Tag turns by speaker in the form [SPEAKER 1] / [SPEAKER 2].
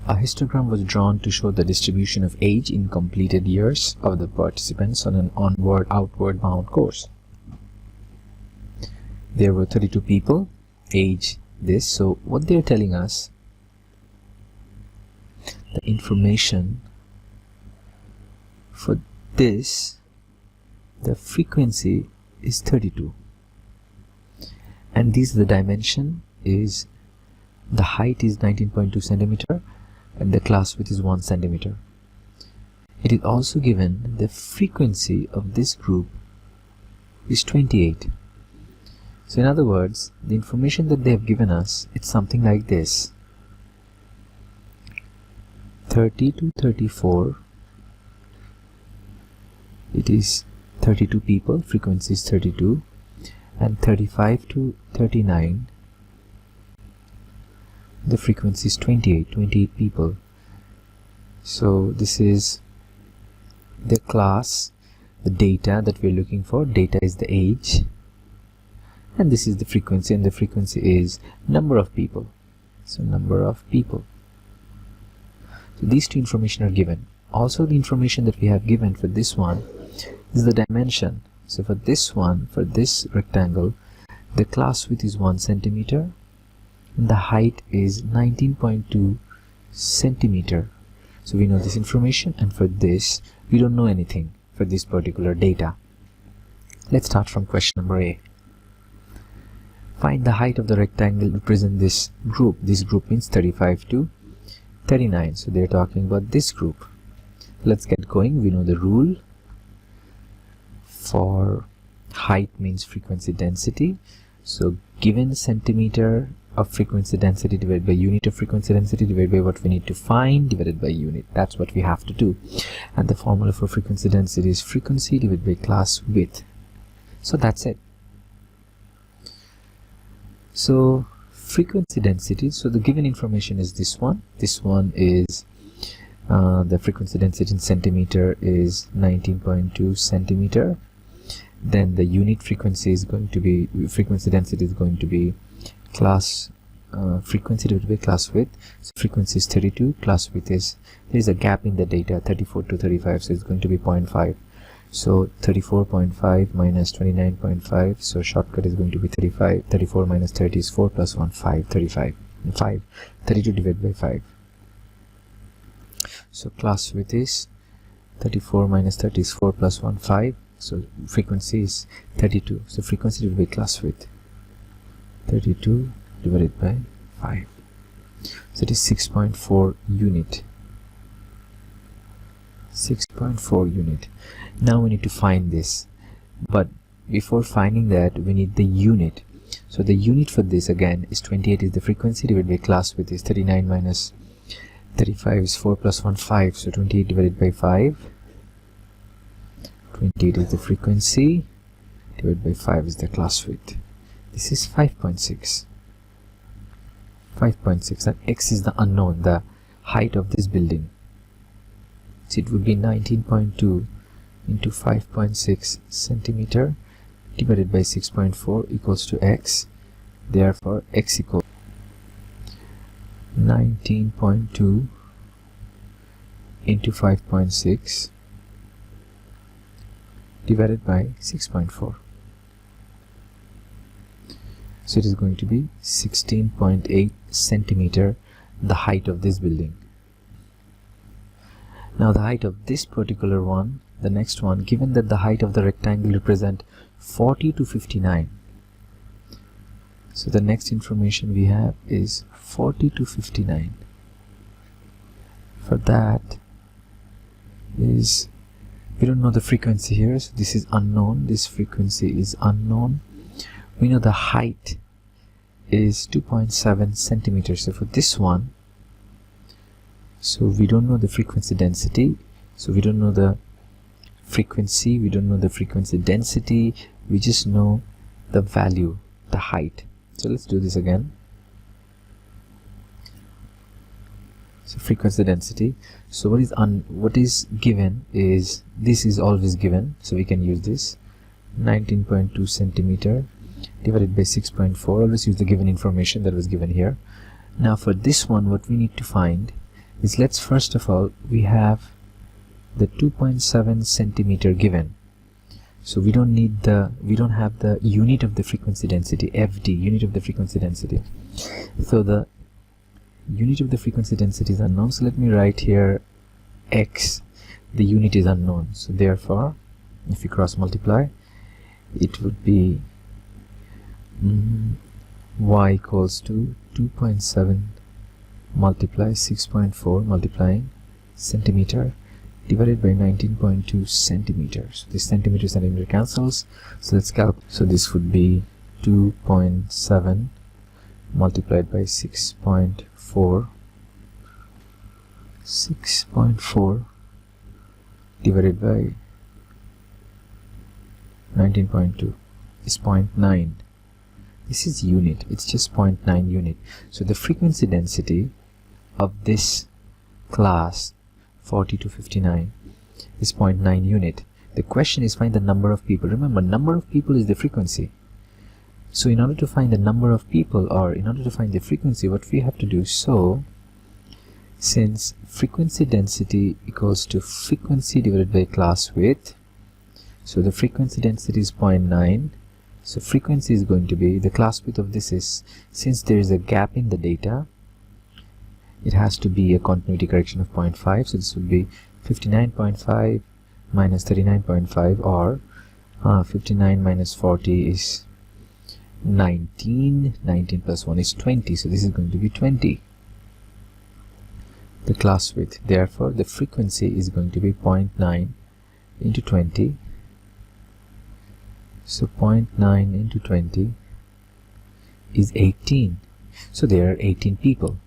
[SPEAKER 1] A histogram was drawn to show the distribution of age in completed years of the participants on an onward-outward bound course. There were 32 people, age this. So what they're telling us, the information for this, the frequency is 32. And this, the dimension is, the height is 19.2 centimeter and the class width is 1 centimeter. It is also given the frequency of this group is 28. So in other words, the information that they have given us, it's something like this: 30 to 34, it is 32 people, frequency is 32, and 35 to 39, the frequency is 28 people. So this is the class, the data that we're looking for. Data is the age, and this is the frequency, and the frequency is number of people. So number of people. So these two information are given. Also the information that we have given for this one is the dimension. So for this one, for this rectangle, the class width is 1 centimeter and the height is 19.2 centimeter. So we know this information, and for this we don't know anything for this particular data. Let's start from question number A. Find the height of the rectangle represent this group. This group means 35 to 39. So they're talking about this group. Let's get going. We know the rule for height means frequency density. So given centimeter of frequency density divided by unit of frequency density divided by what we need to find divided by unit. That's what we have to do. And the formula for frequency density is frequency divided by class width. So that's it. So frequency density, so the given information is this one. This one is the frequency density in centimeter is 19.2 centimeter. Then the unit frequency is going to be, frequency density is going to be class frequency divided by class width. So frequency is 32, class width is, there is a gap in the data, 34 to 35, so it's going to be 0.5. So 34.5 minus 29.5, so shortcut is going to be 35. 34 minus 30 is 4 plus 1, 5, 35. And 5, 32 divided by 5. So class width is 34 minus 30 is 4 plus 1, 5. So frequency is 32. So frequency divided by class width, 32 divided by 5. So it is 6.4 unit. 6.4 unit. Now we need to find this, but before finding that we need the unit. So the unit for this again is 28 is the frequency divided by class width is 39 minus 35 is 4 plus 1, 5. So 28 divided by 5. 28 is the frequency divided by 5 is the class width. This is 5.6. 5.6, and x is the unknown, the height of this building. So it would be 19.2 into 5.6 centimeter divided by 6.4 equals to x. Therefore x equals 19.2 into 5.6 divided by 6.4. So it is going to be 16.8 centimeter, the height of this building. Now the height of this particular one, the next one, given that the height of the rectangle represent 40 to 59. So the next information we have is 40 to 59. For that is, we don't know the frequency here, so this is unknown. This frequency is unknown. We know the height is 2.7 centimeters. So for this one, so we don't know the frequency density, so we don't know the frequency, we don't know the frequency density, we just know the value, the height. So let's do this again. So frequency density, so what is given is, this is always given, so we can use this, 19.2 centimeter divided by 6.4. Always use the given information that was given here. Now for this one, what we need to find is, let's first of all, we have the 2.7 centimeter given. So we don't have the unit of the frequency density, FD, unit of the frequency density. So the unit of the frequency density is unknown. So let me write here X, the unit is unknown. So therefore, if you cross multiply, it would be Y equals to 2.7 multiply 6.4 multiplying centimeter divided by 19.2 centimeters. This centimeter cancels, so let's calculate. So this would be 2.7 multiplied by 6.4 divided by 19.2 is 0.9. This is unit, it's just 0.9 unit. So the frequency density of this class 40 to 59 is 0.9 unit. The question is, find the number of people. Remember, number of people is the frequency. So in order to find the number of people, or in order to find the frequency, what we have to do, so since frequency density equals to frequency divided by class width, so the frequency density is 0.9, so frequency is going to be, the class width of this is, since there is a gap in the data, it has to be a continuity correction of 0.5, so this would be 59.5 minus 39.5, or 59 minus 40 is 19, 19 plus 1 is 20, so this is going to be 20, the class width. Therefore the frequency is going to be 0.9 into 20, so 0.9 into 20 is 18, so there are 18 people.